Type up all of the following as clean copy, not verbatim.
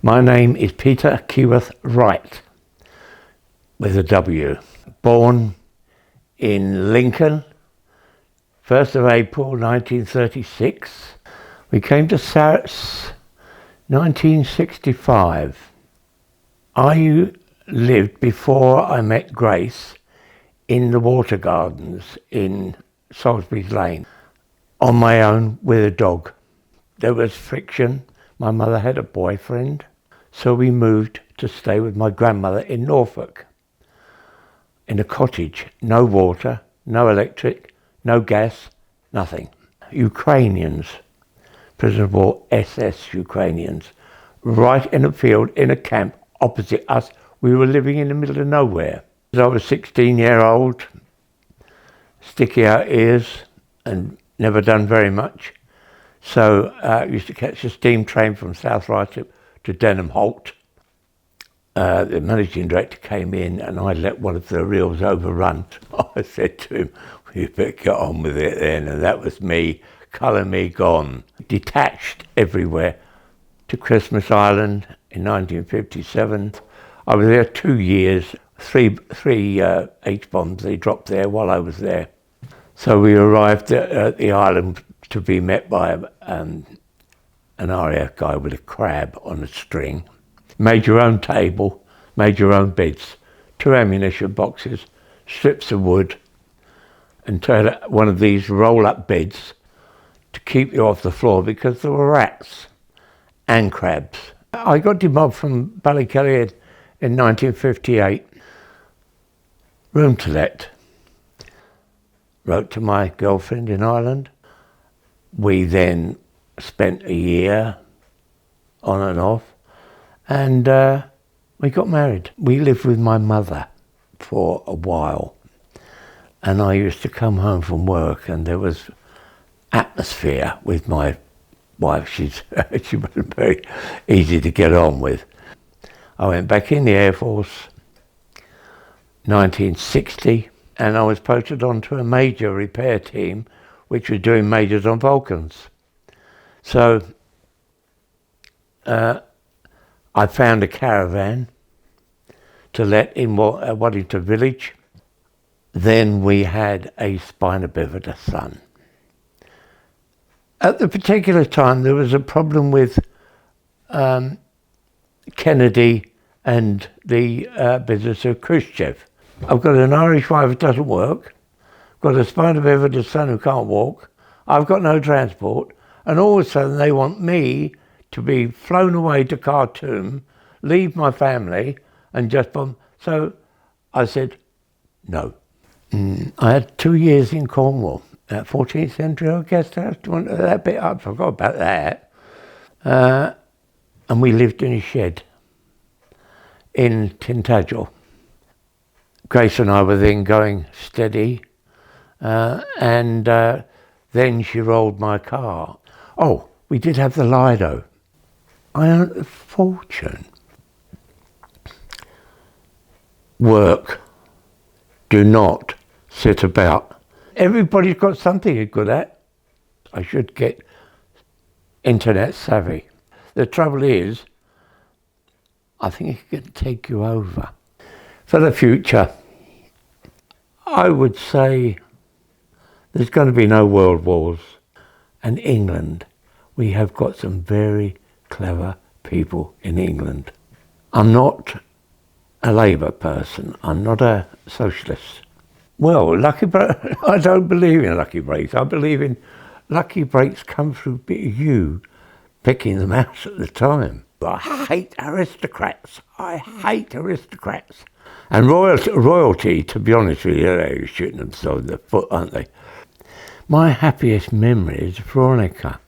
My name is Peter Keyworth Wright, with a W. Born in Lincoln, 1st of April 1936. We came to Sarrott's 1965. I lived, before I met Grace, in the Water Gardens in Salisbury Lane, on my own with a dog. There was friction. My mother had a boyfriend, so we moved to stay with my grandmother in Norfolk, in a cottage. No water, no electric, no gas, nothing. Ukrainians, prisoner of war, SS Ukrainians, right in a field, in a camp opposite us. We were living in the middle of nowhere. I was 16-year-old, sticky out ears, and never done very much. So I used to catch a steam train from South Ryde to Denham Holt. The managing director came in and I let one of the reels overrun. I said to him, "You better get on with it then." And that was me, colour me gone. Detached everywhere to Christmas Island in 1957. I was there 2 years, three H-bombs they dropped there while I was there. So we arrived at the island to be met by an RAF guy with a crab on a string. Made your own table, made your own beds, 2 ammunition boxes, strips of wood, and turned one of these roll-up beds to keep you off the floor because there were rats and crabs. I got demobbed from Ballykelly in 1958. Room to let. Wrote to my girlfriend in Ireland. We then spent a year on and off, and we got married. We lived with my mother for a while, and I used to come home from work and there was atmosphere with my wife. She wasn't very easy to get on with. I went back in the Air Force 1960, and I was posted onto a major repair team which was doing majors on Vulcans. So I found a caravan to let in Waddington Village. Then we had a spina bifida son. At the particular time there was a problem with Kennedy and the business of Khrushchev. I've got an Irish wife who doesn't work, got a spina bifida son who can't walk, I've got no transport, and all of a sudden they want me to be flown away to Khartoum, leave my family, and just bomb. So I said, no. I had 2 years in Cornwall, at 14th Century Guest House. Do you want that bit? I forgot about that. And we lived in a shed in Tintagel. Grace and I were then going steady, and then she rolled my car. Oh, we did have the Lido. I earned a fortune. Work. Do not sit about. Everybody's got something you're good at. I should get internet savvy. The trouble is, I think it can take you over. For the future, I would say there's going to be no world wars. And England, we have got some very clever people in England. I'm not a Labour person. I'm not a socialist. Well, I don't believe in lucky breaks. I believe in lucky breaks come through you picking them out at the time. I hate aristocrats. I hate aristocrats. And royalty, to be honest with you, they're shooting themselves in the foot, aren't they? My happiest memory is Veronica.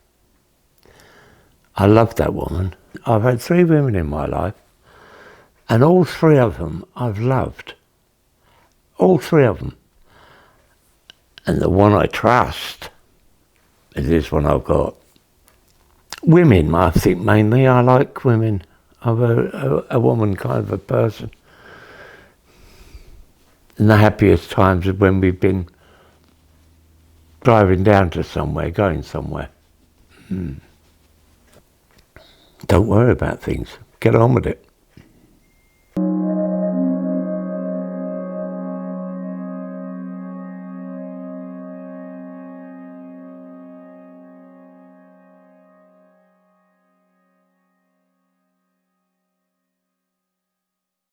I love that woman. I've had 3 women in my life, and all 3 of them I've loved. All 3 of them. And the one I trust is this one I've got. Women, I think mainly. I like women. I'm a woman kind of a person. And the happiest times are when we've been driving down to somewhere, going somewhere. Don't worry about things. get on with it.